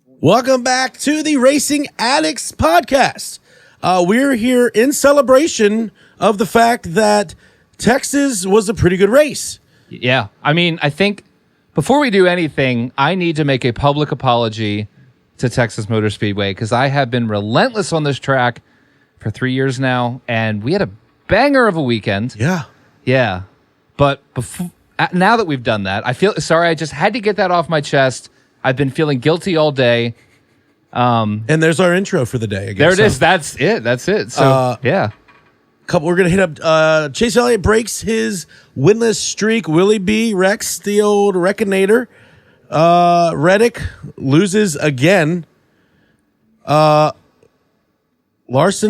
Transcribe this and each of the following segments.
Welcome back to the Racing Addicts podcast. We're here in celebration of the fact that Texas was a pretty good race. Yeah. I mean, I think before we do anything, I need to make a public apology to Texas Motor Speedway because I have been relentless on this track for 3 years now, and we had a banger of a weekend. Yeah. Yeah. But now that we've done that, I feel sorry. I just had to get that off my chest. I've been feeling guilty all day. And there's our intro for the day. I guess. There it is. That's it. So, yeah. We're going to hit up Chase Elliott breaks his winless streak. Willie B wrecks the old Wreckinator. Reddick loses again. Larson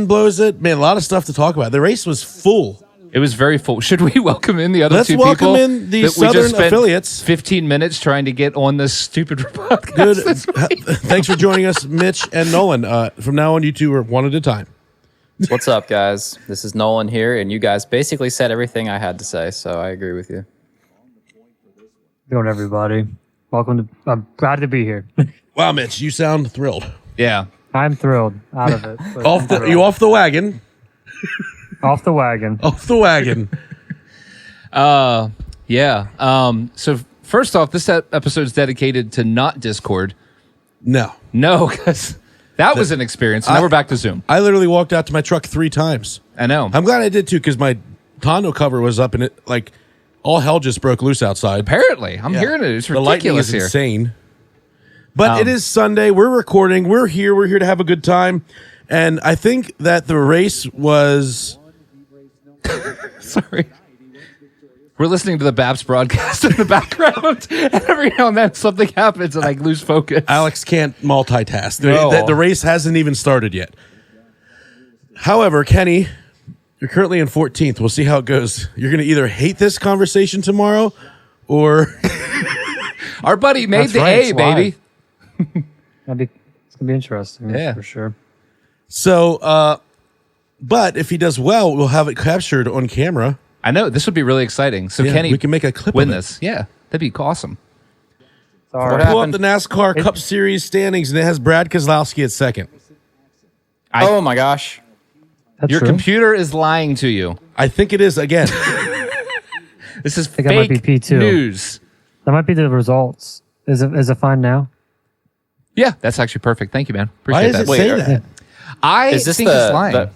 blows it. Man, a lot of stuff to talk about. The race was full. It was very full. Should we welcome in the other two people? Let's welcome in the Southern affiliates. 15 minutes trying to get on this stupid podcast this week. Thanks for joining us, Mitch and Nolan. From now on, you two are one at a time. What's up, guys? This is Nolan here, and you guys basically said everything I had to say, so I agree with you. Good, everybody. I'm glad to be here. Wow, Mitch, you sound thrilled. Yeah. I'm thrilled out of it. You off the wagon? Off the wagon. Off the wagon. Yeah. So first off, this episode is dedicated to not Discord. No, because that was an experience. Now we're back to Zoom. I literally walked out to my truck 3 times. I know. I'm glad I did too, because my tonneau cover was up and it like all hell just broke loose outside. Apparently, I'm hearing it. It's the lightning ridiculous is here. insane. But it is Sunday. We're recording. We're here. We're here to have a good time. And I think that the race was. Sorry. We're listening to the BAPS broadcast in the background, and every now and then something happens and I lose focus. Alex can't multitask. No. The race hasn't even started yet. However, Kenny, you're currently in 14th. We'll see how it goes. You're going to either hate this conversation tomorrow or... Our buddy made That's the right, A, it's baby. It's going to be interesting. Yeah. For sure. So, but if he does well, we'll have it captured on camera. I know. This would be really exciting. So, Yeah, Kenny, we can make a clip win of it. this. Yeah, that'd be awesome. Sorry. Pull up the NASCAR Cup Series standings, and it has Brad Keselowski at second. Oh my gosh. That's Your true. computer is lying to you. I think it is again. This is think that might fake be P2. news. That might be the results. Is it fine now? Yeah, that's actually perfect. Thank you, man. Why Appreciate does that. it say that? I Is this think it's lying.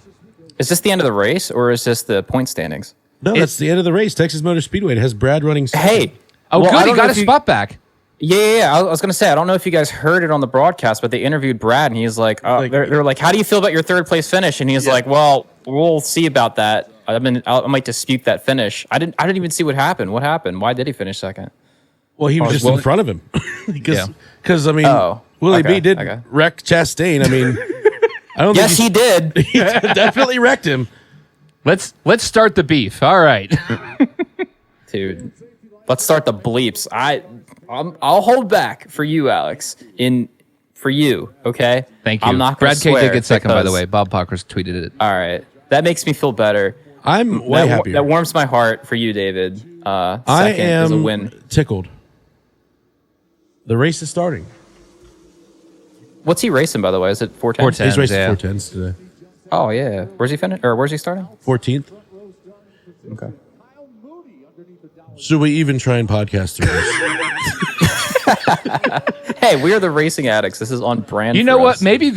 is this the end of the race, or is this the point standings? No, that's the end of the race. Texas Motor Speedway. It has Brad running second. Hey. Oh, well, I good. He don't know got if his you- spot back. Yeah. I was going to say, I don't know if you guys heard it on the broadcast, but they interviewed Brad, and he's like, they're like, how do you feel about your third place finish? And he's like, well, we'll see about that. I might dispute that finish. I didn't even see what happened. What happened? Why did he finish second? Well, he was just in front of him. Because, I mean, Willie B did wreck Chastain. I mean, I don't Yes, he did. he definitely wrecked him. Let's start the beef. All right. Dude, let's start the bleeps. I'll hold back for you, Alex. For you, okay? Thank you. I'm not Brad K swear did get second, by the because- way. Bob Pockers tweeted it. All right, that makes me feel better. I'm way happier. That warms my heart for you, David. Second I is a am win. tickled. The race is starting. What's he racing, by the way? Is it 410? 410. He's racing Yeah. 410s today. Oh yeah. Where's he finished? Or where's he starting? 14th. Okay. Should we even try and podcast the race? Hey, we are the Racing Addicts. This is on brand. You know for what? us. Maybe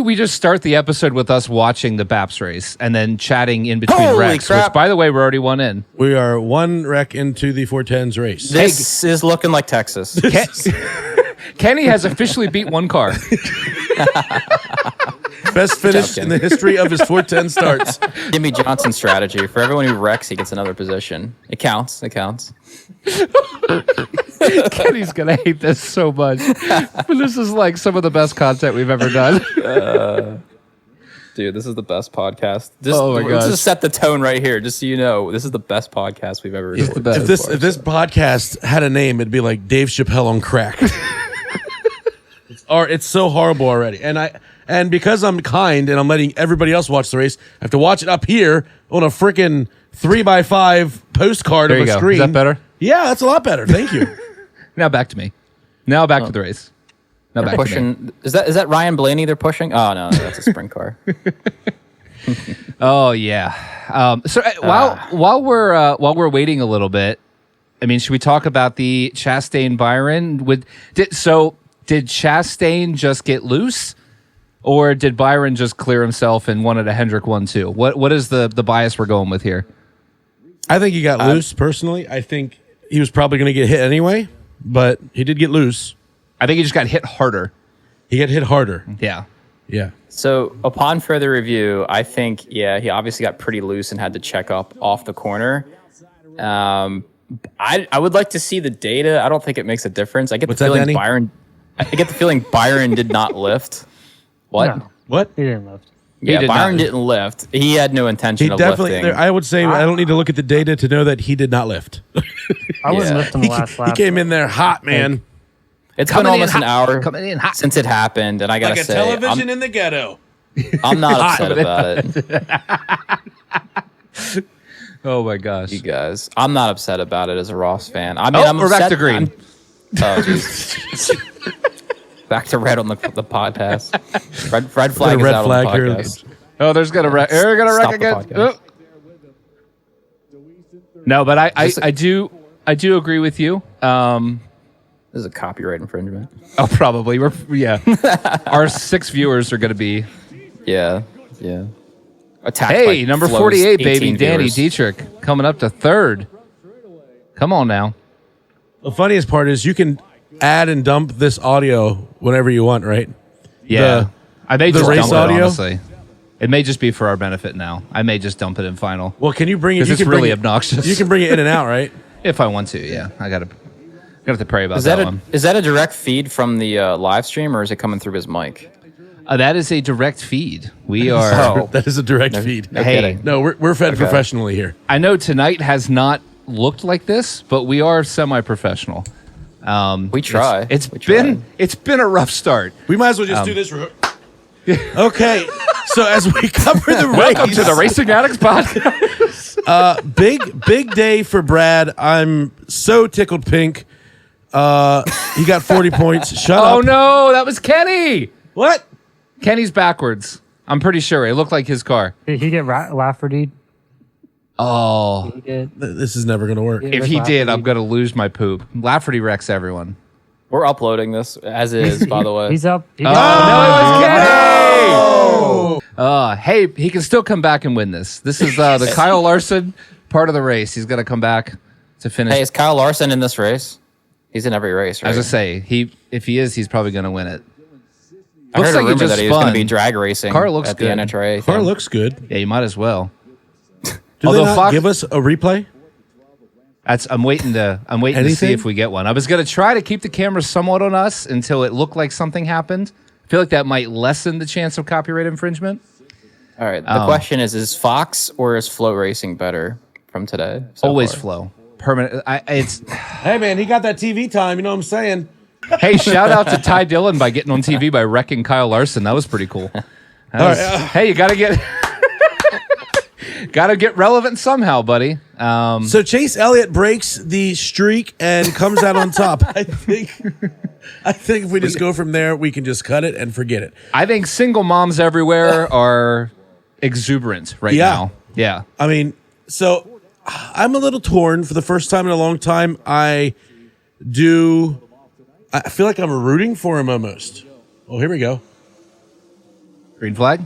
we just start the episode with us watching the BAPS race and then chatting in between Holy wrecks, crap. which, by the way, we're already one in. We are one wreck into the 410s race. This is looking like Texas. Kenny has officially beat one car. Best finish in the history of his 410 starts. Jimmy Johnson strategy. For everyone who wrecks, he gets another position. It counts. It counts. Kenny's going to hate this so much. But this is like some of the best content we've ever done. Dude, this is the best podcast. Oh my Let's gosh. just set the tone right here, just so you know. This is the best podcast we've ever recorded. the best. If this podcast had a name, it'd be like Dave Chappelle on crack. It's so horrible already. And because I'm kind and I'm letting everybody else watch the race, I have to watch it up here on a freaking 3x5 postcard There of you a go. screen. Is that better? Yeah, that's a lot better. Thank you. Now back to me. Now back to the race. No, They're back to me. pushing. Is that Ryan Blaney? They're pushing. Oh no, that's a sprint car. Oh yeah. While we're waiting a little bit, I mean, should we talk about the Chastain Byron? Did Chastain just get loose, or did Byron just clear himself and wanted a Hendrick 1-2? What is the bias we're going with here? I think he got loose, personally. I think he was probably going to get hit anyway, but he did get loose. I think he just got hit harder. He got hit harder. Yeah. Yeah. So upon further review, I think he obviously got pretty loose and had to check up off the corner. I would like to see the data. I don't think it makes a difference. I get the feeling Byron did not lift. What? No, What? he didn't lift. Yeah, Byron didn't lift. He had no intention of lifting. I would say I don't need to look at the data to know that he did not lift. I wasn't lifting the last lap. He came in there hot, man. It's been almost an hour Coming in hot. since it happened, and I gotta Like a say, television in the ghetto. I'm not upset about it. Oh my gosh. You guys, I'm not upset about it as a Ross fan. I mean, I'm we're upset. back to green. Oh, jeez. Back to red on the podcast. Red flag is red out flag on the here. podcast. Oh, there's gonna wreck. We're gonna wreck Stop the again. podcast. Oh. No, but I do agree with you. This is a copyright infringement. Oh, probably. Our 6 viewers are gonna be. Yeah. Attacked Hey, by number Flo's 48, 18 baby, Danny viewers. Dietrich coming up to third. Come on now. The funniest part is you can add and dump this audio whenever you want, right? Yeah, I may the just race dump audio? it. Honestly, it may just be for our benefit now. I may just dump it in final. Well, can you bring it? Because You it's can bring really it- obnoxious. You can bring it in and out, right? If I want to. Yeah, I gotta have to pray about Is that that one. is that a direct feed from the live stream, or is it coming through his mic? That is a direct feed. We are. Oh. That is a direct feed. No Hey. kidding. No, we're fed professionally here. I know tonight has not looked like this, but we are semi-professional. We try. It's We try. been a rough start. We might as well just do this. Okay, so as we cover the race, Welcome to the Racing Addicts podcast. big day for Brad. I'm so tickled pink. He got 40 points. Shut Oh up. no, that was Kenny. What? Kenny's backwards. I'm pretty sure. It looked like his car. Did he get Lafferty? Oh, He did. This is never going to work. Yeah. if he did, I'm gonna lose my poop. Lafferty wrecks everyone. We're uploading this as is, by the way. He's up. He Oh, got- no, it was Kenny! Hey, he can still come back and win this. This is the Kyle Larson part of the race. He's gonna come back to finish. Hey, is Kyle Larson in this race? He's in every race, right? As I say, if he is, he's probably gonna win it. I looks heard like a he rumor just that he was going to spun. be drag racing Car looks at good. the NHRA. Car thing. looks good. Yeah, you might as well. Do Although they not Fox- give us a replay? I'm waiting to see Anything? if we get one. I was gonna try to keep the camera somewhat on us until it looked like something happened. I feel like that might lessen the chance of copyright infringement. All right. The question is Fox or is Flow Racing better from today? so Always far? flow. Permanent. It's Hey, man, he got that TV time. You know what I'm saying? Hey, shout out to Ty Dillon by getting on TV by wrecking Kyle Larson. That was pretty cool. Hey, you gotta get relevant somehow, buddy. So Chase Elliott breaks the streak and comes out on top. I think if we just go from there, we can just cut it and forget it. I think single moms everywhere are exuberant right Yeah. now. Yeah. I mean, so I'm a little torn. For the first time in a long time, I feel like I'm rooting for him almost. Oh, here we go. Green flag.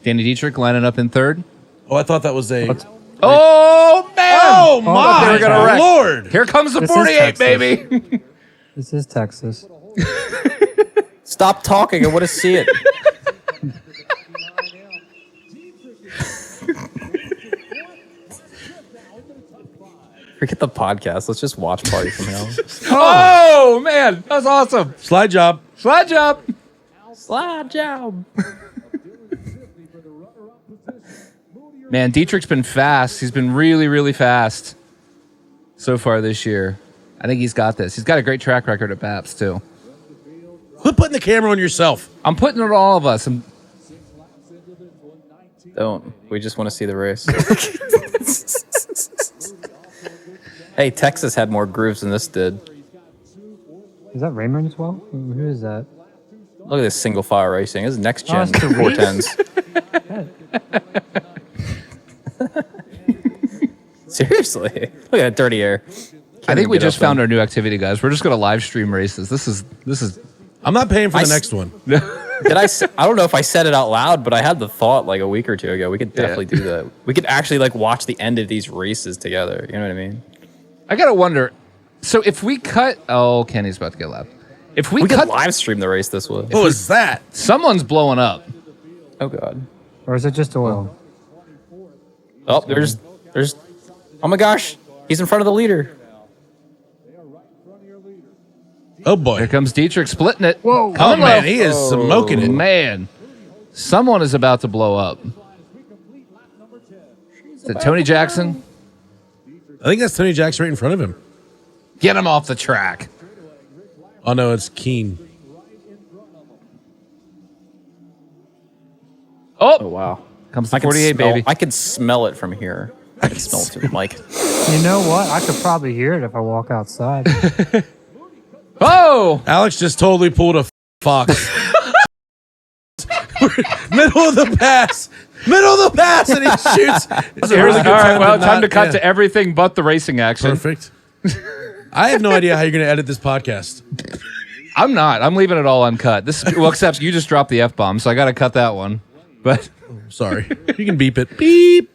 Danny Dietrich lining up in third. Oh, I thought that was a. Oh man! Oh my They're gonna wreck. Lord! Here comes the This is 48, Texas. baby. This is Texas. Stop talking. I want to see it. Forget the podcast. Let's just watch party from now. Oh man, that was awesome. Slide job. Slide job. Slide job. Man, Dietrich's been fast. He's been really, really fast so far this year. I think he's got this. He's got a great track record at BAPS too. Quit putting the camera on yourself. I'm putting it on all of us. Don't. We just want to see the race. Hey, Texas had more grooves than this did. Is that Raymond as well? Who is that? Look at this single file racing. This is next gen it's the 410s. Seriously, look at that dirty air. I think we just found our new activity, guys. We're just going to live stream races. This is. I'm not paying for the next one. I don't know if I said it out loud, but I had the thought like a week or two ago. We could definitely do that. We could actually like watch the end of these races together. You know what I mean? I gotta wonder. So if we cut, Kenny's about to get loud. If we could cut, live stream the race this way. What was that? Someone's blowing up. Oh god. Or is it just oil? Oh, there's. Oh my gosh, he's in front of the leader. Oh boy. Here comes Dietrich splitting it. Whoa. Oh man, he is smoking it. Man, someone is about to blow up. Is it Tony Jackson? I think that's Tony Jackson right in front of him. Get him off the track. Oh no, it's Keen. Oh wow. Comes the 48, baby. I could smell it from here. I can smell it through the mic. You know what? I could probably hear it if I walk outside. Oh! Alex just totally pulled a fox. Middle of the pass, and he shoots. It's a really good All right, time to cut yeah. to everything but the racing action. Perfect. I have no idea how you're going to edit this podcast. I'm not. I'm leaving it all uncut. Except you just dropped the F-bomb, so I got to cut that one. But Sorry. You can beep it. Beep.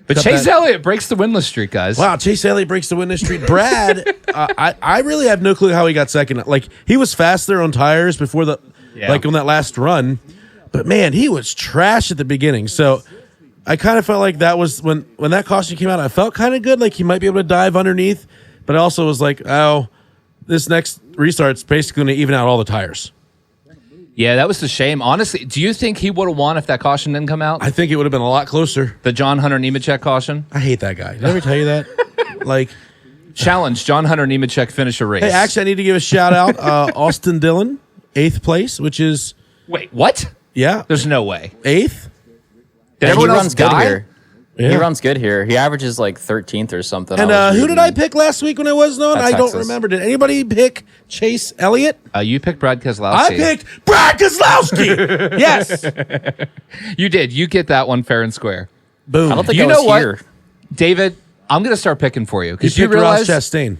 But Cut Chase that. Elliott breaks the winless streak, guys. Wow, Chase Elliott breaks the winless streak. Brad, I really have no clue how he got second. Like, he was fast there on tires before on that last run. But, man, he was trash at the beginning. So, I kind of felt like that was, when that caution came out, I felt kind of good. Like, he might be able to dive underneath. But I also was like, oh, this next restart's basically going to even out all the tires. Yeah, that was the shame. Honestly, do you think he would have won if that caution didn't come out? I think it would have been a lot closer. The John Hunter Nemechek caution? I hate that guy. Did I ever tell you that? Like, Challenge, John Hunter Nemechek finish a race. hey, actually, I need to give a shout out. Austin Dillon, 8th place, which is, Wait, what? yeah, There's no way. 8th. Did He everyone else runs good die? here. Yeah. He runs good here. He averages like 13th or something. And who did I pick last week when I was known? I don't Texas. remember. Did anybody pick Chase Elliott? You picked Brad Keselowski. I picked Brad Keselowski. Yes. You did. You get that one fair and square. Boom. I don't think You I was know what? here. David, I'm going to start picking for you. you Because picked you realize Ross Chastain.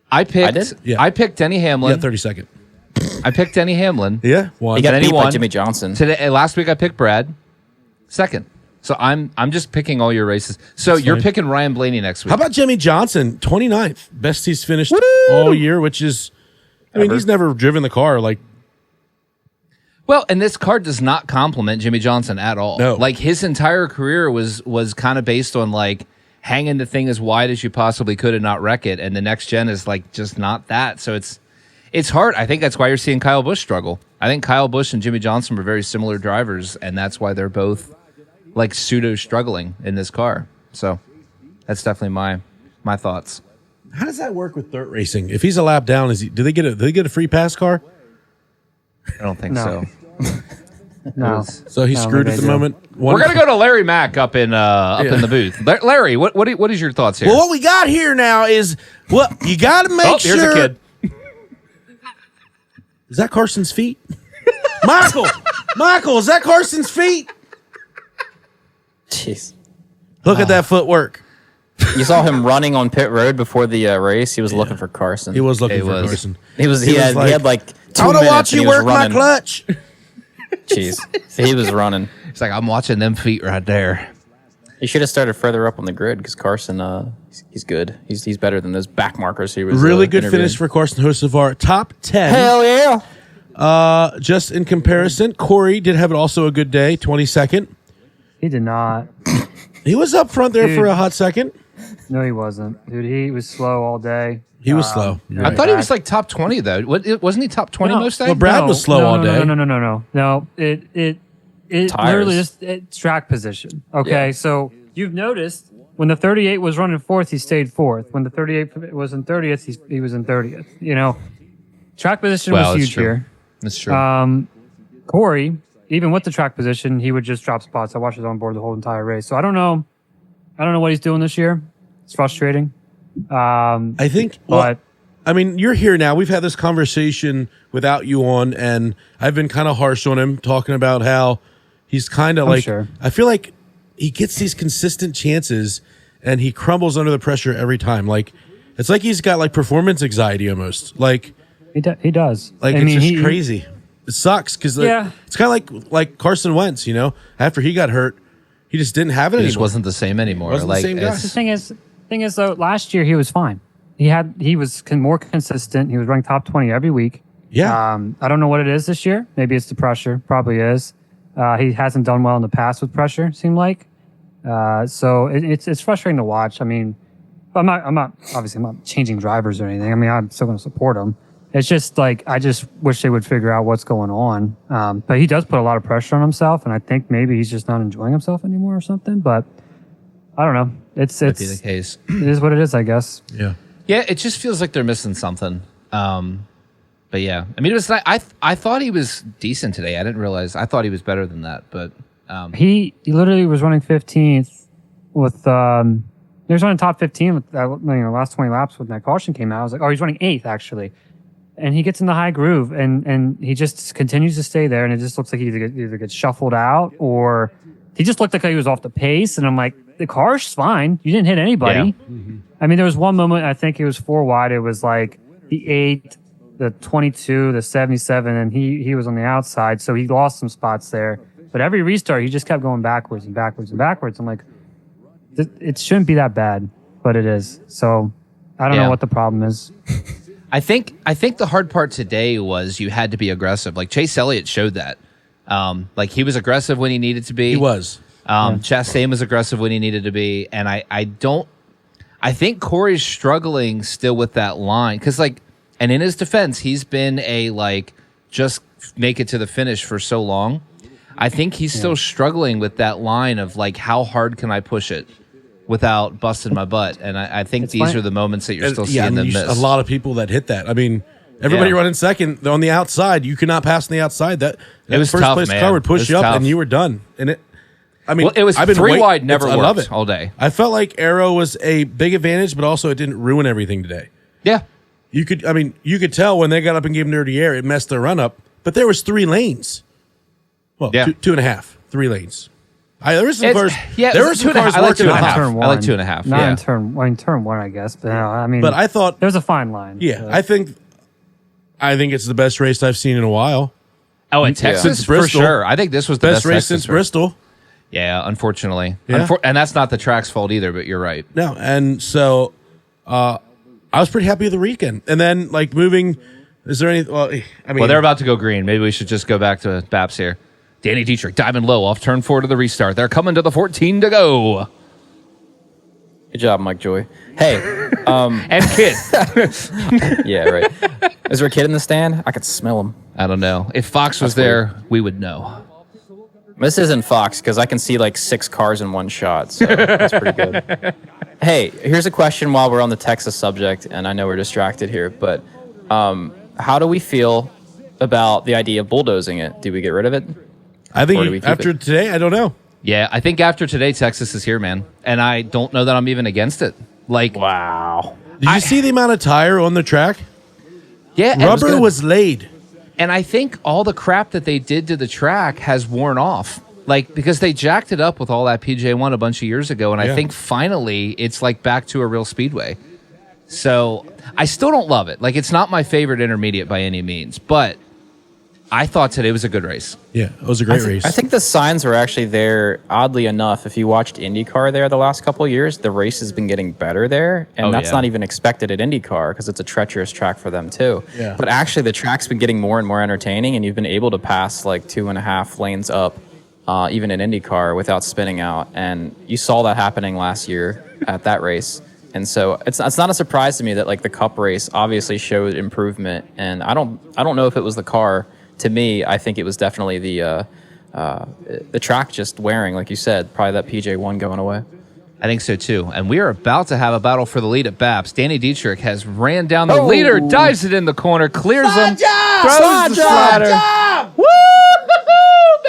I picked, I did? Yeah. I picked Denny Hamlin. Yeah, 32nd. I picked Denny Hamlin. Yeah, one. He got Denny beat by won. Jimmy Johnson. Today, last week I picked Brad. Second. So I'm just picking all your races. So you're fine. picking Ryan Blaney next week. How about Jimmy Johnson, 29th? Best he's finished all year, which is, I mean, he's never driven the car. Like, Well, and this card does not compliment Jimmy Johnson at all. No. Like his entire career was kind of based on like hanging the thing as wide as you possibly could and not wreck it. And the next gen is like just not that. So it's hard. I think that's why you're seeing Kyle Busch struggle. I think Kyle Busch and Jimmy Johnson were very similar drivers, and that's why they're both like pseudo struggling in this car. So that's definitely my thoughts. how does that work with dirt racing? If he's a lap down, do they get a free pass car? I don't think No. so. No. So he's No, screwed they at the do. moment. We're gonna go to Larry Mack up in the booth. Larry, what is your thoughts here? Well, what we got here now is you got to make sure. Here's a kid. Is that Carson's feet? Michael, is that Carson's feet? Jeez. Look at that footwork. You saw him running on pit road before the race. He was looking for Carson. He was looking He for was. Carson. He he had like 2 I want minutes. to watch and you he was work my running. clutch. Jeez. He was running. It's like I'm watching them feet right there. He should have started further up on the grid because Carson, he's good. He's better than those back markers he was. Really good interviewing. finish for Carson Hocevar. Top 10. Hell yeah! Just in comparison, Corey did have also a good day, 22nd. He did not. He was up front there Dude. for a hot second. No, he wasn't. Dude, he was slow all day. He was slow. You're I right. thought he was like top 20 though. Wasn't he top 20 most days? Well, Brad was slow all day. No. It Tires. literally just it's track position. Okay, Yeah. so you've noticed when the 38 was running fourth, he stayed fourth. When the 38 was in 30th, he was in 30th. You know, track position Well, was it's huge true. here. That's true. Corey, even with the track position, he would just drop spots. I watched his on board the whole entire race. So I don't know what he's doing this year. It's frustrating. I think, But I mean, you're here now. We've had this conversation without you on, and I've been kind of harsh on him, talking about how he's kind of like, sure. I feel like he gets these consistent chances and he crumbles under the pressure every time. Like, it's like he's got like performance anxiety almost. Like, he does. Like, it's just crazy. It sucks because it's kind of like Carson Wentz, you know, after he got hurt, he just didn't have it anymore. He just wasn't the same anymore. Wasn't the same guy. The thing is though, last year he was fine. He was more consistent. He was ranked top 20 every week. Yeah. I don't know what it is this year. Maybe it's the pressure. Probably is. He hasn't done well in the past with pressure, it seemed like. So it's frustrating to watch. I mean, I'm not changing drivers or anything. I mean, I'm still going to support him. It's just like, I just wish they would figure out what's going on. But he does put a lot of pressure on himself, and I think maybe he's just not enjoying himself anymore or something. But I don't know. It's Could be the case. It is what it is, I guess. Yeah. Yeah, it just feels like they're missing something. But yeah, I mean, it was like, I thought he was decent today. I didn't realize. I thought he was better than that. But he literally was running 15th with. He was running top 15 with last 20 laps when that caution came out. I was like, oh, he's running 8th actually, and he gets in the high groove and he just continues to stay there, and it just looks like he either gets shuffled out or he just looked like he was off the pace. And I'm like, the car's fine. You didn't hit anybody. Yeah. Mm-hmm. I mean, there was one moment, I think it was 4 wide. It was like the 8, the 22, the 77, and he was on the outside, so he lost some spots there. But every restart, he just kept going backwards and backwards and backwards. I'm like, it shouldn't be that bad, but it is. So I don't know what the problem is. I think the hard part today was you had to be aggressive. Like Chase Elliott showed that. Like he was aggressive when he needed to be. He was. Chastain was aggressive when he needed to be, and I think Corey's struggling still with that line because, like, and in his defense, he's been just make it to the finish for so long. I think he's still struggling with that line of like, how hard can I push it without busting my butt? And I think these are the moments that you're still seeing them miss. A lot of people that hit that. I mean, everybody running second on the outside. You cannot pass on the outside. That it was first tough, place man. car would push you up, tough. And you were done. And it was 3 wide, never worked. I love it all day. I felt like Aero was a big advantage, but also it didn't ruin everything today. Yeah. You could tell when they got up and gave them dirty air, it messed their run up. But there was 3 lanes. Well, 2.5, 3 lanes. There was some cars. Yeah, there were some cars. I like 2.5. I like 2.5. Not in turn one, I guess. But I mean, but I thought there's a fine line. Yeah, I think it's the best race I've seen in a while. Oh, in Texas, for sure. I think this was the best race Texas since Bristol. Yeah, unfortunately. Yeah. And that's not the track's fault either, but you're right. No, and so I was pretty happy with the weekend. And then, like, moving, is there any... Well, they're about to go green. Maybe we should just go back to BAPS here. Danny Dietrich diving low off turn 4 to the restart. They're coming to the 14 to go. Good job, Mike Joy. Hey. And kid. Yeah, right. Is there a kid in the stand? I could smell him. I don't know. If Fox was there, we would know. This isn't Fox because I can see like 6 cars in one shot, so that's pretty good. Hey, here's a question while we're on the Texas subject, and I know we're distracted here, but how do we feel about the idea of bulldozing it? Do we get rid of it? I think after today, I don't know. Yeah, I think after today, Texas is here, man, and I don't know that I'm even against it. Like, wow. Did you see the amount of tire on the track? Yeah, rubber was laid. And I think all the crap that they did to the track has worn off. Like, because they jacked it up with all that PJ1 a bunch of years ago, and I think finally it's like back to a real speedway. So I still don't love it. Like, it's not my favorite intermediate by any means, but I thought today was a good race. Yeah, it was a great race. I think the signs were actually there, oddly enough. If you watched IndyCar there the last couple of years, the race has been getting better there. And that's not even expected at IndyCar because it's a treacherous track for them too. Yeah. But actually the track's been getting more and more entertaining, and you've been able to pass like 2.5 lanes up, even in IndyCar without spinning out. And you saw that happening last year at that race. And so it's not a surprise to me that like the Cup race obviously showed improvement. And I don't know if it was the car. To me, I think it was definitely the track just wearing, like you said, probably that PJ1 going away. I think so too. And we are about to have a battle for the lead at BAPS. Danny Dietrich has ran down the leader, dives it in the corner, clears him, throws the slider. Woo,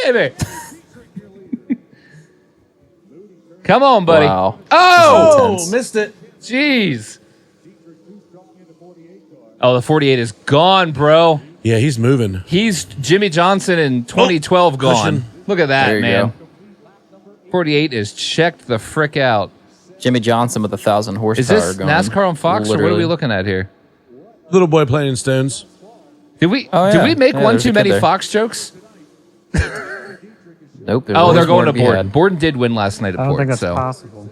baby! Come on, buddy. Wow. Oh, missed it. jeez. Oh, the 48 is gone, bro. Yeah, he's moving. He's Jimmy Johnson in 2012 gone. cushion. Look at that, There you man. go. 48 is checked the frick out. Jimmy Johnson with 1,000 horsepower. Is this going. NASCAR on Fox, or what are Literally. we looking at here? Little boy playing in stones. Did we Oh, did yeah. we make Yeah, one there's a too kid many there. Fox jokes? Nope. there's Oh, always they're going more to be Borden. had. Borden did win last night at I don't Borden. think that's So possible.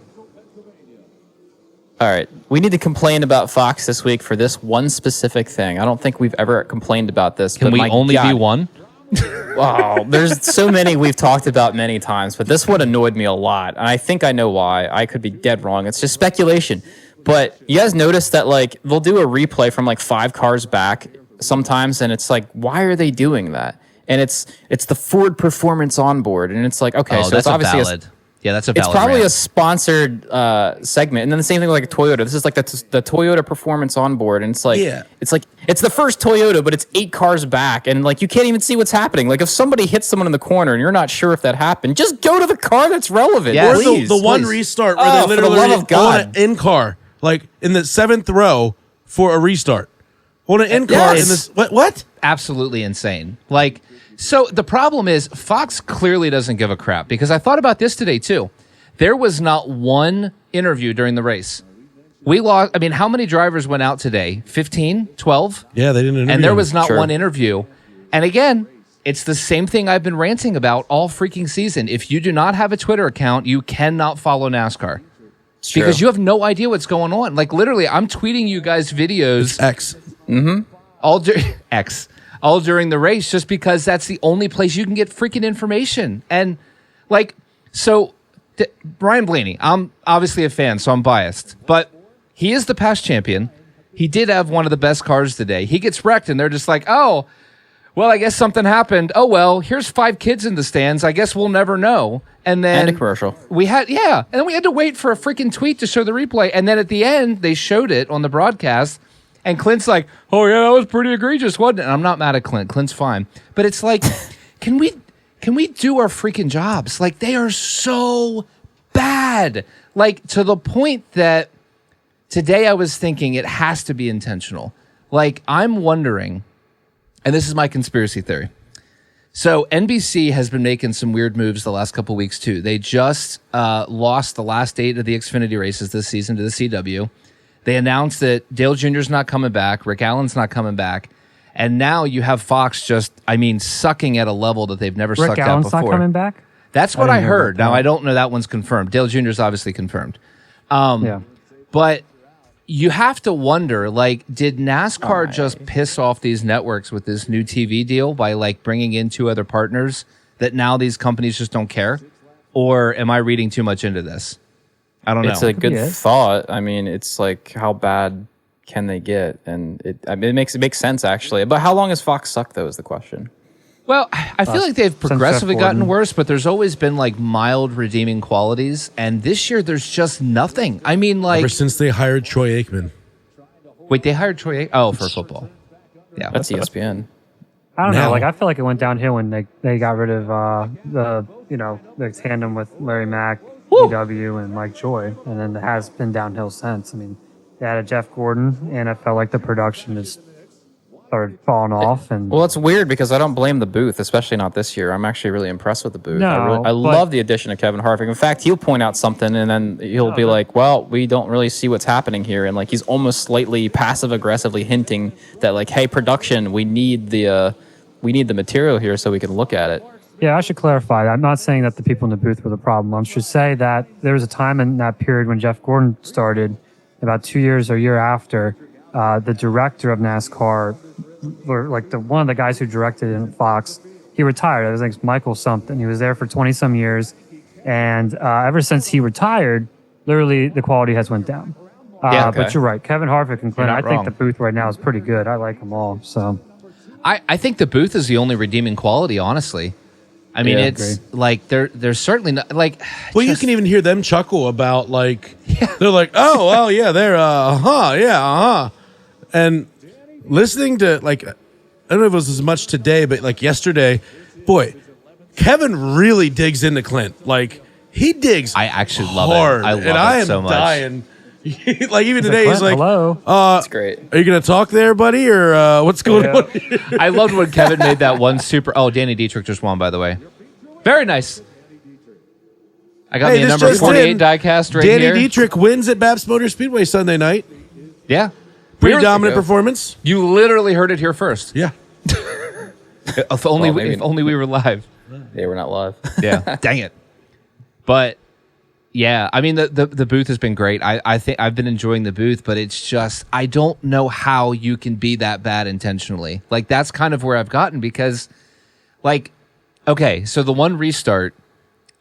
All right. We need to complain about Fox this week for this one specific thing. I don't think we've ever complained about this. can but we my only be God, one? Wow. There's so many we've talked about many times, but this one annoyed me a lot. And I think I know why. I could be dead wrong. It's just speculation. But you guys notice that like they'll do a replay from like 5 cars back sometimes, and it's like, why are they doing that? And it's the Ford Performance Onboard, and it's like, okay, Oh, so that's it's obviously valid. Yeah, that's a valid. it's probably rant. a sponsored segment, and then the same thing with like Toyota. This is like the Toyota Performance Onboard, and it's like, Yeah. it's the first Toyota, but it's 8 cars back, and like you can't even see what's happening. Like if somebody hits someone in the corner and you're not sure if that happened, just go to the car that's relevant. Yeah. Or please, the one please. restart where Oh, they for the literally love of God. on an in car, like in the 7th row for a restart. On an in car Yes. in this what? absolutely insane. Like, so the problem is Fox clearly doesn't give a crap, because I thought about this today too. There was not one interview during the race. We lost. I mean, how many drivers went out today? 15, 12? Yeah, they didn't interview And there him. was not Sure. one interview. And again, it's the same thing I've been ranting about all freaking season. If you do not have a Twitter account, you cannot follow NASCAR. True. Because you have no idea what's going on. Like literally, I'm tweeting you guys videos X. all during the race, just because that's the only place you can get freaking information. And like, so Brian Blaney, I'm obviously a fan, so I'm biased, but he is the past champion. He did have one of the best cars today. He gets wrecked, and they're just like, oh, well, I guess something happened. Oh, well, here's 5 kids in the stands. I guess we'll never know. And then And a commercial. we had, and then we had to wait for a freaking tweet to show the replay. And then at the end, they showed it on the broadcast. And Clint's like, oh, yeah, that was pretty egregious, wasn't it? And I'm not mad at Clint. Clint's fine. But it's like, can we do our freaking jobs? Like, they are so bad. Like, to the point that today I was thinking it has to be intentional. Like, I'm wondering, and this is my conspiracy theory. So NBC has been making some weird moves the last couple weeks too. They just lost the last 8 of the Xfinity races this season to the CW. They announced that Dale Jr.'s not coming back, Rick Allen's not coming back, and now you have Fox just, sucking at a level that they've never Rick sucked Allen's at before. not coming back? That's what I didn't hear heard. about Now that. I don't know that one's confirmed. Dale Jr.'s obviously confirmed. Yeah. But you have to wonder, like, did NASCAR just piss off these networks with this new TV deal by, like, bringing in 2 other partners that now these companies just don't care? Or am I reading too much into this? I don't know. It's a good be it. thought. I mean, it's like, how bad can they get? And it makes sense actually. But how long has Fox sucked though is the question. Well, I feel like they've progressively Jeff gotten Gordon. worse, but there's always been like mild redeeming qualities. And this year, there's just nothing. I mean, like, Ever since they hired Troy Aikman. wait, they hired Troy? Oh, for football. Yeah, That's ESPN. I don't Now- know. Like, I feel like it went downhill when they got rid of the tandem with Larry Mack, EW, and Mike Joy, and then it has been downhill since. I mean, they added Jeff Gordon, and I felt like the production just started falling off. And Well, it's weird because I don't blame the booth, especially not this year. I'm actually really impressed with the booth. I No, but- love the addition of Kevin Harvick. In fact, he'll point out something and then he'll be like, well, we don't really see what's happening here. And like, he's almost slightly passive aggressively hinting that like, hey, production, we need the material here so we can look at it. yeah, I should clarify. I'm not saying that the people in the booth were the problem. I should say that there was a time in that period when Jeff Gordon started, about 2 years or a year after, the director of NASCAR, or like one of the guys who directed in Fox, he retired. His name's Michael something. He was there for 20 some years, and ever since he retired, literally the quality has went down. Yeah, okay. But you're right, Kevin Harvick and Clint. You're I not think wrong. the booth right now is pretty good. I like them all. So I think the booth is the only redeeming quality, honestly. I mean, Yeah, it's like there's certainly not like. Well, you can even hear them chuckle about like they're like, oh, well, yeah, they're and listening to like I don't know if it was as much today, but like yesterday, boy, Kevin really digs into Clint. Like he digs. I actually love it. hard, I love and I it am so much. dying Like even today, he's like, hello. That's great. Are you going to talk there, buddy, or what's going on? I loved when Kevin made that one super. Oh, Danny Dietrich just won, by the way. Very nice. I got me a number 48 diecast right Danny here. Dietrich wins at BAPS Motor Speedway Sunday night. Yeah. Pretty dominant performance. You literally heard it here first. Yeah. If only we were live. Yeah, we're not live. Yeah. Dang it. But yeah, I mean the booth has been great. I think I've been enjoying the booth, but it's just I don't know how you can be that bad intentionally. Like that's kind of where I've gotten because like okay, so the one restart,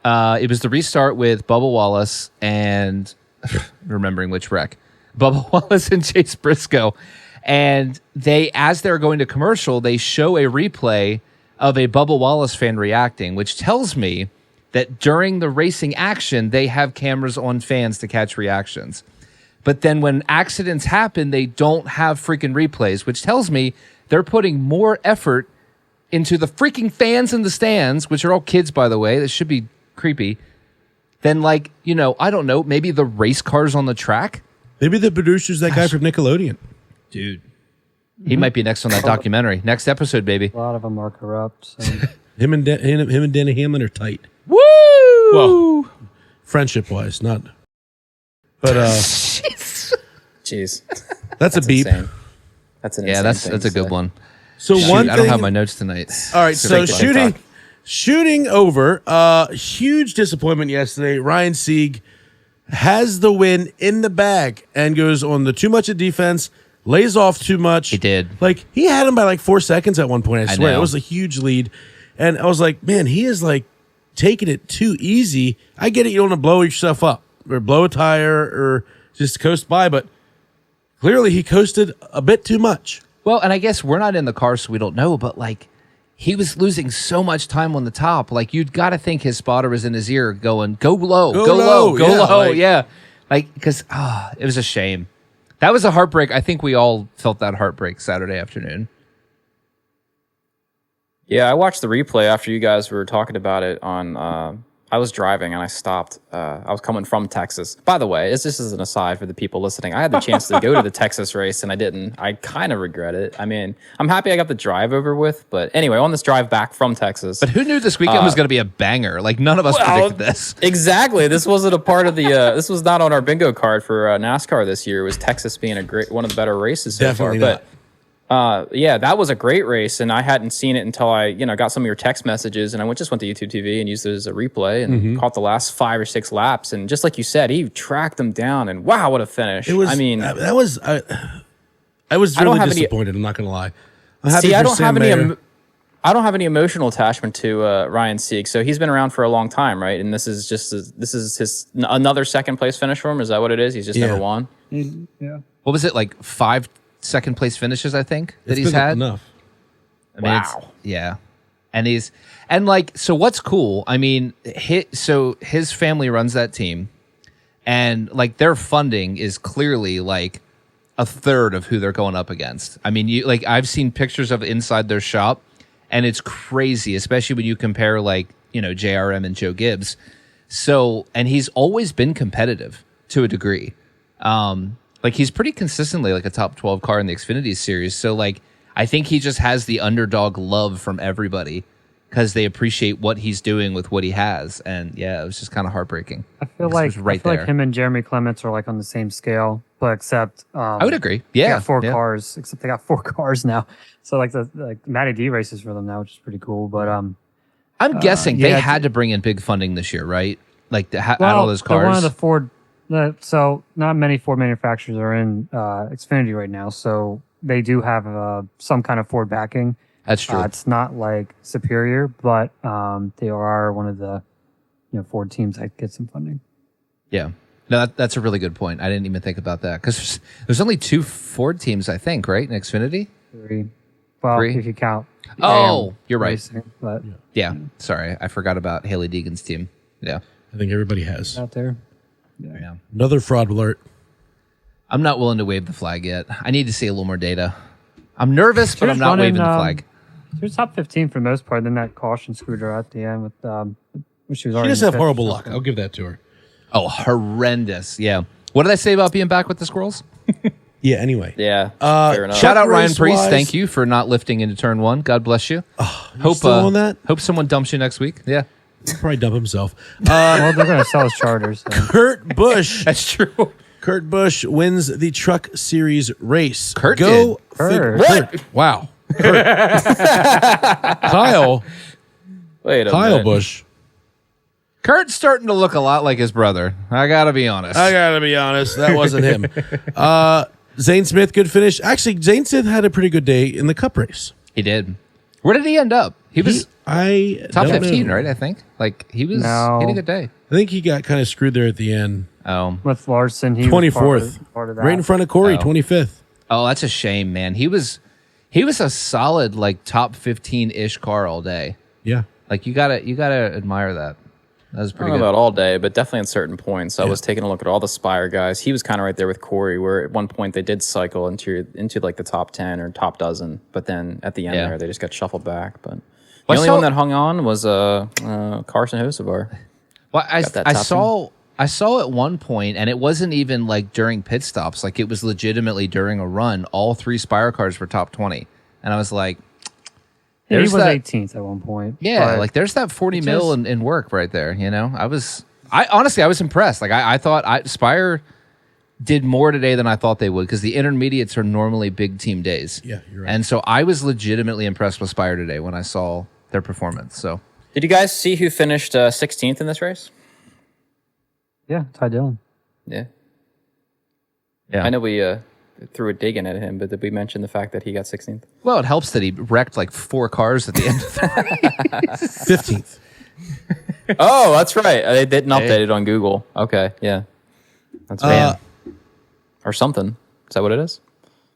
it was the restart with Bubba Wallace and remembering which wreck. Bubba Wallace and Chase Briscoe. And they, as they're going to commercial, they show a replay of a Bubba Wallace fan reacting, which tells me that during the racing action, they have cameras on fans to catch reactions. But then when accidents happen, they don't have freaking replays, which tells me they're putting more effort into the freaking fans in the stands, which are all kids, by the way. That should be creepy. Than like, you know, I don't know, maybe the race cars on the track. Maybe the producer's that guy from Nickelodeon. Dude. He might be next on that documentary. Next episode, baby. A lot of them are corrupt. So. him and Danny Hamlin are tight. Woo! Well, friendship-wise, not. But Jeez. that's a beep. Insane. That's an insane that's thing a to good say. one. So one thing, I don't have my notes tonight. All right, so TikTok. shooting over. Huge disappointment yesterday. Ryan Sieg has the win in the bag and goes on the too much of defense, lays off too much. He did. Like, he had him by like 4 seconds at one point, I swear. know. It was a huge lead. And I was like, man, he is like taking it too easy. I get it, you don't want to blow yourself up or blow a tire or just coast by, but clearly he coasted a bit too much. Well, and I guess we're not in the car, so we don't know, but like he was losing so much time on the top. Like you'd got to think his spotter was in his ear going, go low, go low, go yeah, low. like- Yeah. Like, because it was a shame. That was a heartbreak. I think we all felt that heartbreak Saturday afternoon. Yeah, I watched the replay after you guys were talking about it on. I was driving and I stopped. I was coming from Texas. By the way, this is an aside for the people listening. I had the chance to go to the Texas race and I didn't. I kind of regret it. I mean, I'm happy I got the drive over with. But anyway, on this drive back from Texas. But who knew this weekend was going to be a banger? Like none of us predicted this. Exactly. This wasn't a part of the. This was not on our bingo card for NASCAR this year. It was Texas being one of the better races so Definitely far. not. But yeah, that was a great race, and I hadn't seen it until I, got some of your text messages, and I just went to YouTube TV and used it as a replay and caught the last 5 or 6 laps, and just like you said, he tracked them down, and wow, what a finish! It was. I mean, that was. I was I don't really have any- disappointed. I'm not going to lie. I'm happy see, for I don't Sam have Mayer. any. I don't have any emotional attachment to Ryan Sieg, so he's been around for a long time, right? And this is his another second place finish for him. Is that what it is? He's just never won. Yeah. What was it, like 5 second place finishes, I think, that It's he's been had? enough. I mean, yeah. And like, so what's cool, I mean, his family runs that team, and like their funding is clearly like a third of who they're going up against. I mean, I've seen pictures of inside their shop, and it's crazy, especially when you compare like, JRM and Joe Gibbs. So, and he's always been competitive to a degree. Like he's pretty consistently like a top 12 car in the Xfinity series. So like, I think he just has the underdog love from everybody because they appreciate what he's doing with what he has. And yeah, it was just kind of heartbreaking. I feel like him and Jeremy Clements are like on the same scale, but except I would agree. they Yeah. got 4 cars, except they got 4 cars now. So like the Matty D races for them now, which is pretty cool. But I'm guessing they yeah, had to bring in big funding this year, right? Like to add well, all those they're cars. one of the Ford. So not many Ford manufacturers are in Xfinity right now. So they do have some kind of Ford backing. That's true. It's not like Superior, but they are one of the Ford teams that get some funding. Yeah. No, that's a really good point. I didn't even think about that because there's only 2 Ford teams, I think, right, in Xfinity? 3. Well, 3? if you count. Oh, you're right. Racing, but Yeah. Sorry. I forgot about Haley Deegan's team. Yeah. I think everybody has. out there. Yeah. Another fraud alert. I'm not willing to wave the flag yet. I need to see a little more data. I'm nervous, but I'm not waving the flag. She was top 15 for the most part. Then that caution screwed her at the end with when she was She already. does in have the horrible fifth. luck. I'll give that to her. Oh, horrendous. Yeah. What did I say about being back with the squirrels? Yeah, anyway. Yeah. Fair enough. Shout out Ryan Priest. Race-wise- Thank you for not lifting into turn 1. God bless you. Hope still on that? Hope someone dumps you next week. Yeah. He'll probably dump himself. Well, they're going to sell his charters. So. Kurt Busch. That's true. Kurt Busch wins the Truck Series race. Kurt Go did. fig- Kurt. Kurt. Wow. Kurt. Wait a Kyle minute. Busch. Kurt's starting to look a lot like his brother. I got to be honest. I gotta be honest, that wasn't him. Zane Smith, good finish. Actually, Zane Smith had a pretty good day in the Cup race. He did. Where did he end up? He was top don't 15, know. right? I think. Like, he was No. he had a good day. I think he got kind of screwed there at the end. Oh. With Larson, he was 24th, part of that. right in front of Corey, Oh. 25th. Oh, that's a shame, man. He was a solid like top 15-ish car all day. Yeah. Like you gotta admire that. That was I pretty don't know good. about all day, but definitely at certain points. I was taking a look at all the Spire guys. He was kind of right there with Corey, where at one point they did cycle into like the top 10 or top dozen, but then at the end Yeah. there, they just got shuffled back. But the Well, I only saw- one that hung on was Carson Hocevar. Well, I Got that top saw at one point, and it wasn't even like during pit stops. Like it was legitimately during a run. All 3 Spire cars were top 20, and I was like, Yeah, he There's was that- 18th at one point. yeah, but like there's that 40 mil just- in work right there. You know, I honestly was impressed. Like I thought Spire did more today than I thought they would because the intermediates are normally big team days. Yeah, you're right. And so I was legitimately impressed with Spire today when I saw their performance. So Did you guys see who finished 16th in this race? yeah, Ty Dillon. Yeah. yeah, I know we threw a dig in at him, but did we mention the fact that he got 16th? Well, it helps that he wrecked like 4 cars at the end of the 15th. Oh, that's right. They didn't update it on Google. Okay, yeah. That's right. Or something. Is that what it is?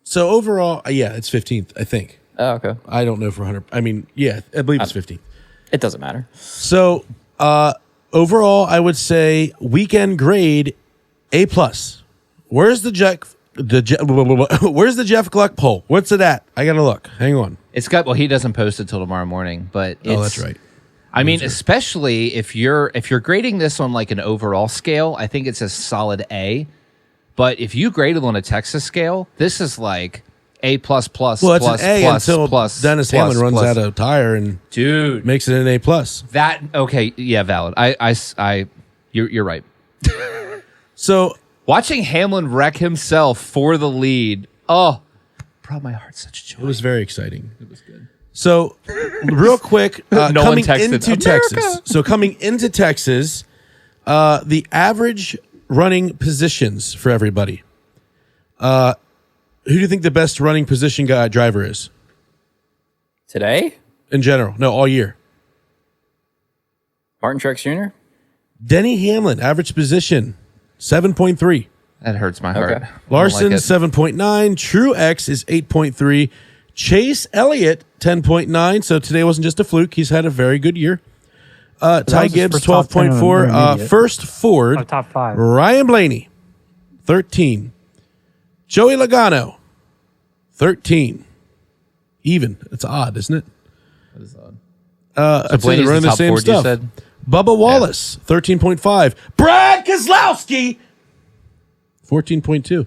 So overall, yeah, it's 15th, I think. Oh, okay. I don't know for 100. I mean, yeah, I believe it's 15th. It doesn't matter. So overall, I would say weekend grade A+. Where's the where's the Jeff Gluck poll? What's it at? I gotta look. Hang on. It's got he doesn't post it till tomorrow morning, but it's, That's right. I mean, especially if you're grading this on like an overall scale, I think it's a solid A. But if you grade it on a Texas scale, this is like A++. Well, it's an A until Dennis Hamlin runs out of tire and dude makes it an A+. that. Okay, yeah, valid. You're right. So Watching Hamlin wreck himself for the lead, brought my heart such joy. it was very exciting. It was good. So real quick, Nolan coming texted, into "America!" Texas. So coming into Texas, the average running positions for everybody. Who do you think the best running position guy driver is Today? in general? No, all year. Martin Truex Jr.? Denny Hamlin, average position 7.3. That hurts my heart. Okay. I don't Larson like it. 7.9. Truex is 8.3. Chase Elliott 10.9. So today wasn't just a fluke. He's had a very good year. Ty was his Gibbs first top 10 on 12.4. intermediate. First Ford. Oh, top 5. Ryan Blaney 13. Joey Logano 13. Even. It's odd, isn't it? That is odd. I'd say Blaney's they're running the the top same Ford, you stuff. said? Bubba Wallace 13.5. Brad Keselowski 14.2.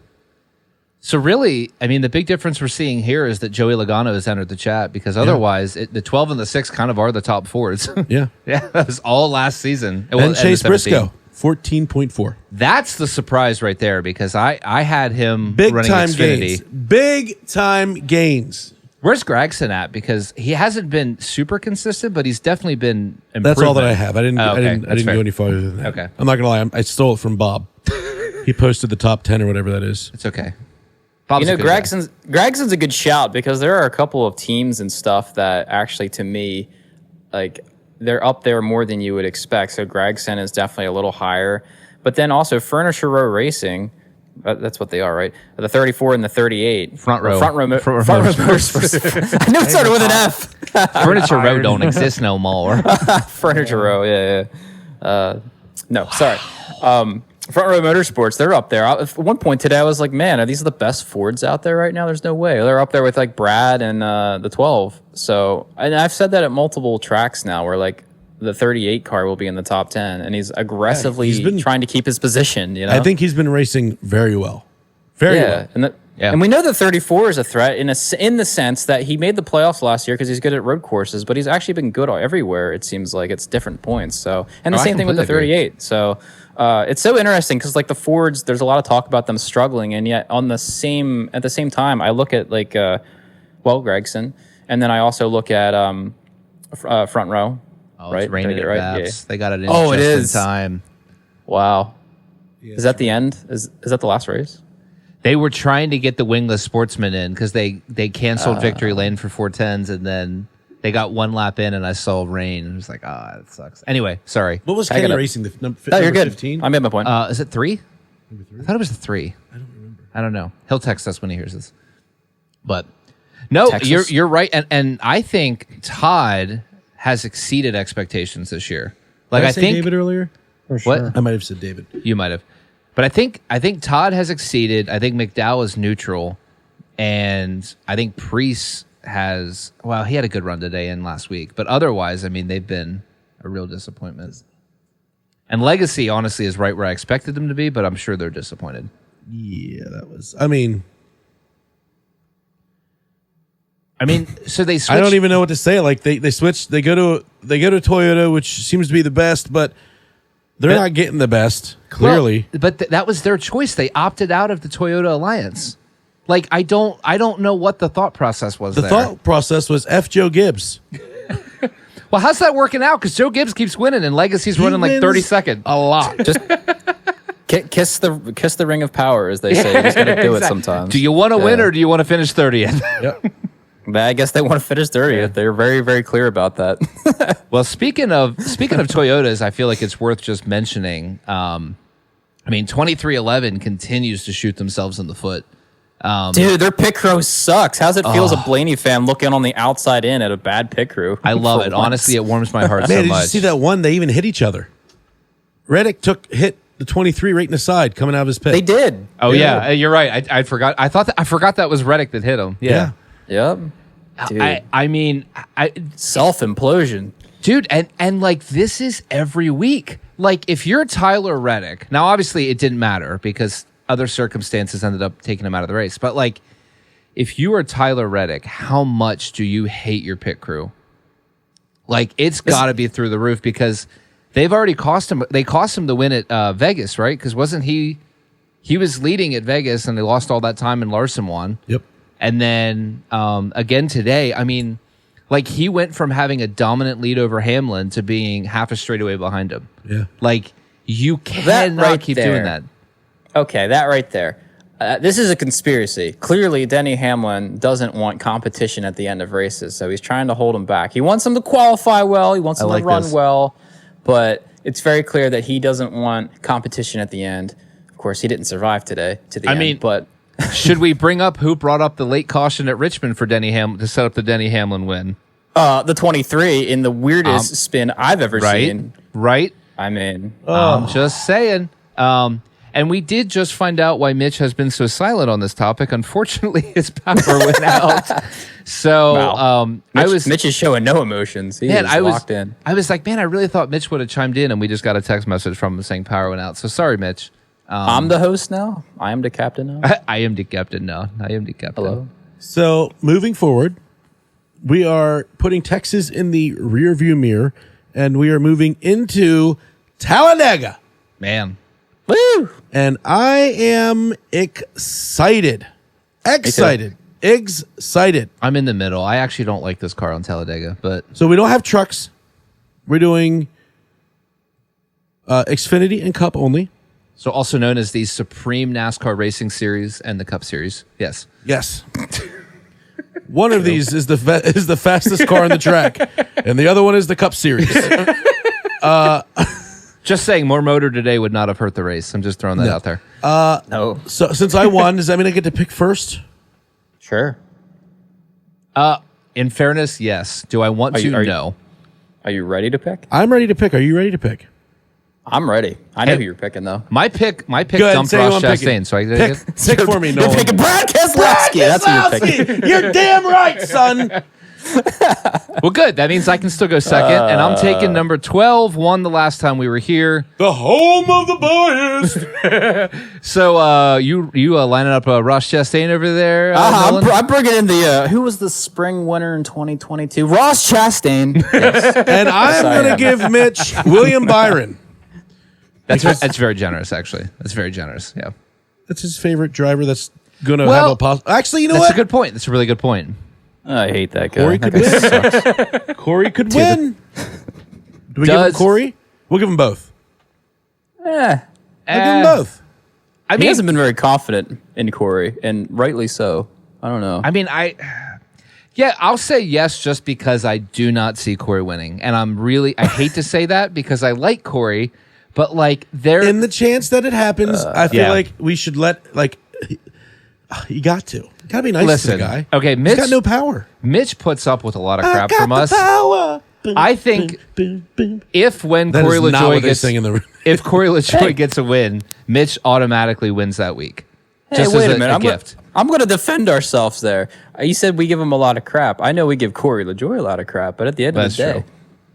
So really, I mean, the big difference we're seeing here is that Joey Logano has entered the chat because otherwise, the 12 and the 6 kind of are the top Fords. Yeah. Yeah, that was all last season. And Chase the 17. Briscoe 14.4. That's the surprise right there because I had him Big running time Xfinity. gains. Big time gains. Where's Gregson at? Because he hasn't been super consistent, but he's definitely been improvement. That's all that I have. I didn't. Oh, okay. I didn't That's fair. go any farther than that. Okay. I'm not gonna lie. I stole it from Bob. He posted the top 10 or whatever that is. It's okay. Bob's You a know, good guy. Gregson's a good shout because there are a couple of teams and stuff that actually, to me, like they're up there more than you would expect. So Gregson is definitely a little higher. But then also Furniture Row Racing, that's what they are, right? The 34 and the 38. Front row. Front row Motorsports. I knew it started with an F. Furniture Row don't exist no more. Furniture Row, yeah. No, sorry. Front Row Motorsports, they're up there. At one point today, I was like, man, are these the best Fords out there right now? There's no way. They're up there with like Brad and the 12. So, and I've said that at multiple tracks now where like the 38 car will be in the top 10, and he's aggressively trying to keep his position. You know, I think he's been racing very well, very well. And we know that 34 is a threat in the sense that he made the playoffs last year because he's good at road courses, but he's actually been good everywhere. It seems like it's different points. So, and the same thing with the 38. Agree. So, it's so interesting because like the Fords, there's a lot of talk about them struggling, and yet at the same time, I look at like Gregson, and then I also look at front row. Oh, right? It's raining at BAPS. They got it in it is. in time. Wow. Is that the end? Is that the last race? They were trying to get the wingless sportsman in because they canceled Victory Lane for 410s, and then they got one lap in, and I saw rain. And I was like, that sucks. Anyway, sorry. What was Kenny racing? You're good. 15? I made my point. Is it 3? I thought it was 3. I don't remember. I don't know. He'll text us when he hears this. But no, you're right, and I think Todd has exceeded expectations this year. Like Did I think David earlier. For sure. What? I might have said David. You might have. But I think Todd has exceeded. I think McDowell is neutral, and I think Priest has. Well, he had a good run today and last week, but otherwise, I mean, they've been a real disappointment. And Legacy, honestly, is right where I expected them to be, but I'm sure they're disappointed. Yeah, that was. I mean, so they switched. I don't even know what to say. Like they switched. They go to Toyota, which seems to be the best, but they're not getting the best. Clearly, well, but that was their choice. They opted out of the Toyota Alliance. Like I don't know what the thought process was. The thought process was F Joe Gibbs. Well, how's that working out? Because Joe Gibbs keeps winning, and Legacy's running like 32nd. A lot. Just kiss the ring of power, as they say. You just got to do it sometimes. Do you want to win, or do you want to finish 30th? Yep. I guess they want to finish 30th. Yeah. They're very, very clear about that. Well, speaking of Toyotas, I feel like it's worth just mentioning. 2311 continues to shoot themselves in the foot. Dude, their pit crew sucks. How's it feel as a Blaney fan looking on the outside in at a bad pit crew? I love it. Once. Honestly, it warms my heart so much. Did you see that one? They even hit each other. Reddick hit the 23 right in the side coming out of his pit. They did. Oh yeah, you're right. I forgot. I forgot that was Reddick that hit him. Yeah. Yep. Dude. I mean, self-implosion. Dude, and like this is every week. Like if you're Tyler Reddick, now obviously it didn't matter because other circumstances ended up taking him out of the race. But like if you are Tyler Reddick, how much do you hate your pit crew? Like it's got to be through the roof because they've already cost him. They cost him the win at Vegas, right? Because wasn't he was leading at Vegas and they lost all that time and Larson won. Yep. And then again today, I mean, like he went from having a dominant lead over Hamlin to being half a straightaway behind him. Yeah. Like you cannot keep doing that. Okay, that right there. This is a conspiracy. Clearly, Denny Hamlin doesn't want competition at the end of races, so he's trying to hold him back. He wants him to qualify well. He wants him to run well, but it's very clear that he doesn't want competition at the end. Of course, he didn't survive today to the end, but... Should we bring up who brought up the late caution at Richmond for Denny Hamlin to set up the Denny Hamlin win? The 23 in the weirdest spin I've ever seen. Right? I mean, I'm just saying. And we did just find out why Mitch has been so silent on this topic. Unfortunately, his power went out. So wow. Mitch is showing no emotions. He is locked in. I was like, man, I really thought Mitch would have chimed in, and we just got a text message from him saying power went out. So sorry, Mitch. I'm the host now. I am the captain now. I am the captain now. I am the captain. Hello. So moving forward, we are putting Texas in the rear view mirror, and we are moving into Talladega. Man. Woo! And I am excited. Excited. I'm in the middle. I actually don't like this car on Talladega, but so we don't have trucks. We're doing Xfinity and Cup only. So also known as the Supreme NASCAR Racing Series and the Cup Series. Yes. Yes. One of these is the fastest car on the track, and the other one is the Cup Series. Just saying, more motor today would not have hurt the race. I'm just throwing that out there. No. So since I won, does that mean I get to pick first? Sure. In fairness, yes. Do I want to? No. Are you ready to pick? I'm ready to pick. Are you ready to pick? I'm ready. I know who you're picking, though. My pick dumped Ross Chastain. So pick for me, Nolan. You're picking Brad Keselowski. That's who you're picking. You're damn right, son. Well, good. That means I can still go second, and I'm taking number 12. Won the last time we were here. The home of the bias. So you lining up Ross Chastain over there? I'm bringing in the who was the spring winner in 2022? Ross Chastain. Yes. And I'm going to give Mitch William Byron. That's very generous, actually. That's very generous. Yeah. That's his favorite driver. That's going to have a possible. Actually, you know what? That's a good point. That's a really good point. I hate that guy. Corey could win. Corey could win. Do we give him Corey? We'll give him both. We'll give him both. He hasn't been very confident in Corey, and rightly so. I don't know. I mean, I'll say yes just because I do not see Corey winning. And I hate to say that because I like Corey, but like in the chance that it happens, I feel like we should you got to be nice to the guy. Okay, He's got no power. Mitch puts up with a lot of crap from us. Power. I think if Corey LaJoie gets a win, Mitch automatically wins that week. Hey, wait a minute. Gift. I'm going to defend ourselves there. You said we give him a lot of crap. I know we give Corey LaJoie a lot of crap, but at the end of the day,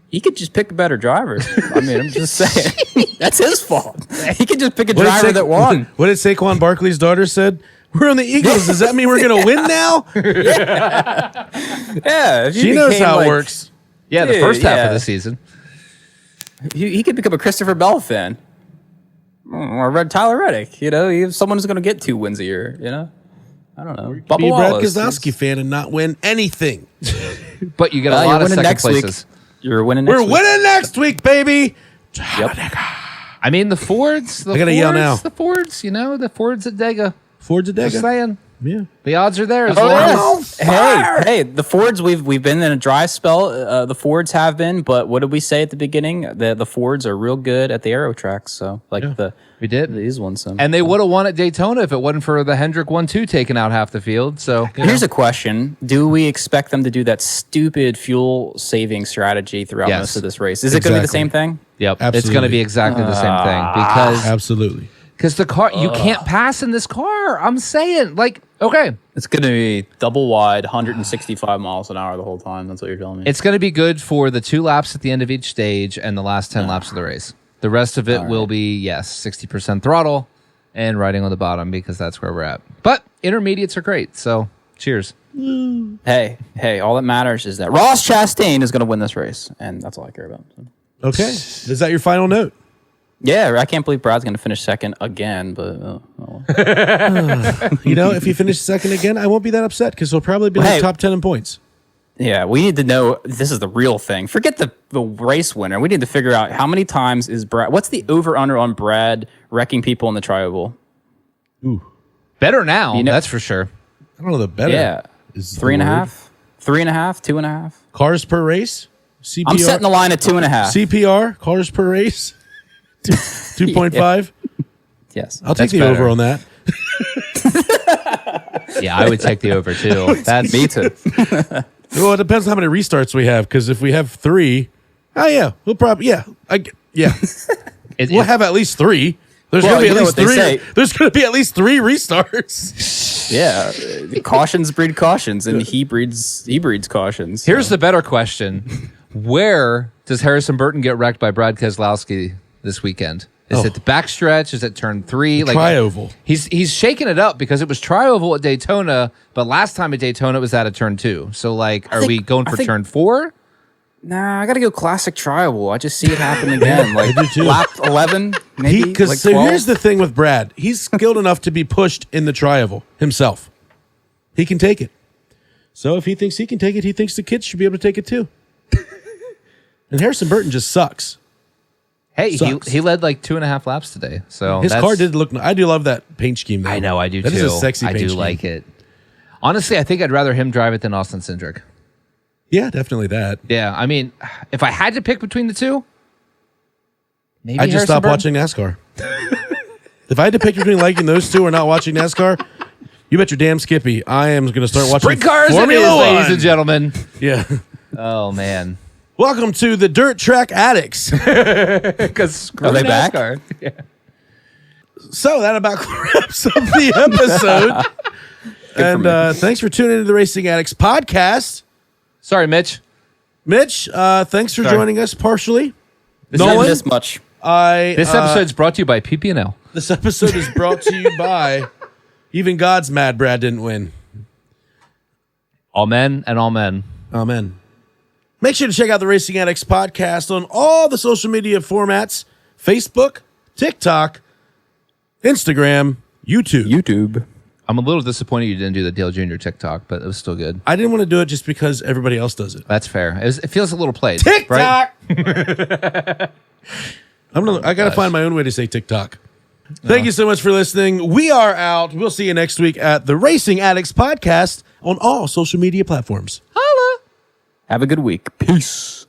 he could just pick a better driver. I mean, I'm just saying. That's his fault. He could just pick a driver that won. What did Saquon Barkley's daughter said? We're on the Eagles. Does that mean we're going to win now? Yeah. She knows how it works. Yeah, the first half of the season. He could become a Christopher Bell fan. Or Tyler Reddick. You know, someone who's going to get 2 wins a year, you know? I don't know. Be a Brad Keselowski fan and not win anything. But you get a lot of second places. You're winning next week. We're winning next week, baby. Yep. I mean, the Fords. I got to yell now. The Fords, the Fords at Dega. Fords at Dega. Just saying. Yeah. The odds are there as long as... Hey, the Fords, we've been in a dry spell. The Fords have been, but what did we say at the beginning? The Fords are real good at the aero tracks. So, we did. These ones. And they would have won at Daytona if it wasn't for the Hendrick 1-2 taking out half the field. So here's a question. Do we expect them to do that stupid fuel saving strategy throughout most of this race? Is it going to be the same thing? Yep. Absolutely. It's going to be exactly the same thing because... Absolutely. Because the car, you can't pass in this car. I'm saying, okay. It's going to be double wide, 165 miles an hour the whole time. That's what you're telling me. It's going to be good for the 2 laps at the end of each stage and the last 10 laps of the race. The rest of it will be, 60% throttle and riding on the bottom because that's where we're at. But intermediates are great, so cheers. Hey, all that matters is that Ross Chastain is going to win this race, and that's all I care about. Okay. Is that your final note? Yeah, I can't believe Brad's going to finish second again, but... if he finishes second again, I won't be that upset because he'll probably be top 10 in points. Yeah, we need to know, this is the real thing. Forget the race winner. We need to figure out how many times is Brad... What's the over-under on Brad wrecking people in the tri-oval? Ooh. Better now, that's for sure. I don't know the better. Yeah. Is 3.5? 3.5? 2.5? Cars per race? CPR? I'm setting the line at 2.5. CPR? Cars per race? 2.5? Yes. I'll take the over on that. Yeah, I would take the over too. That's me too. Well, it depends on how many restarts we have, because if we have 3, we'll probably we'll have at least 3. There's going to be at least 3. There's going to be at least 3 restarts. Yeah, cautions breed cautions, and he breeds cautions. Here's the better question: where does Harrison Burton get wrecked by Brad Keselowski this weekend? Is it the backstretch? Is it turn 3? Tri-oval. He's shaking it up because it was tri-oval at Daytona, but last time at Daytona it was at a turn 2. So are we going for turn 4? Nah, I got to go classic tri-oval. I just see it happen again. Lap 11, maybe. Because here's the thing with Brad. He's skilled enough to be pushed in the tri-oval himself. He can take it. So if he thinks he can take it, he thinks the kids should be able to take it too. And Harrison Burton just sucks. Hey, he led 2.5 laps today. So his car did look. I do love that paint scheme, though. I know, I do too. That is a sexy paint scheme. I do like it. Honestly, I think I'd rather him drive it than Austin Cindric. Yeah, definitely that. Yeah, I mean, if I had to pick between the two, maybe I'd just stop watching NASCAR. If I had to pick between liking those two or not watching NASCAR, you bet your damn Skippy, I am going to start watching Sprint cars, Formula One, ladies and gentlemen. Yeah. Oh man. Welcome to the Dirt Track Addicts. Because are they back? Yeah. So that about wraps up the episode. And thanks for tuning into the Racing Addicts podcast. Sorry, Mitch. Mitch, thanks for joining us partially. Nolan, this much. This episode's brought to you by PP&L. This episode is brought to you by Even God's mad Brad didn't win. All men and all men. Amen. Make sure to check out the Racing Addicts podcast on all the social media formats: Facebook, TikTok, Instagram, YouTube. I'm a little disappointed you didn't do the Dale Jr. TikTok, but it was still good. I didn't want to do it just because everybody else does it. That's fair. It feels a little played. TikTok! Right? I got to find my own way to say TikTok. Thank you so much for listening. We are out. We'll see you next week at the Racing Addicts podcast on all social media platforms. Holla! Have a good week. Peace.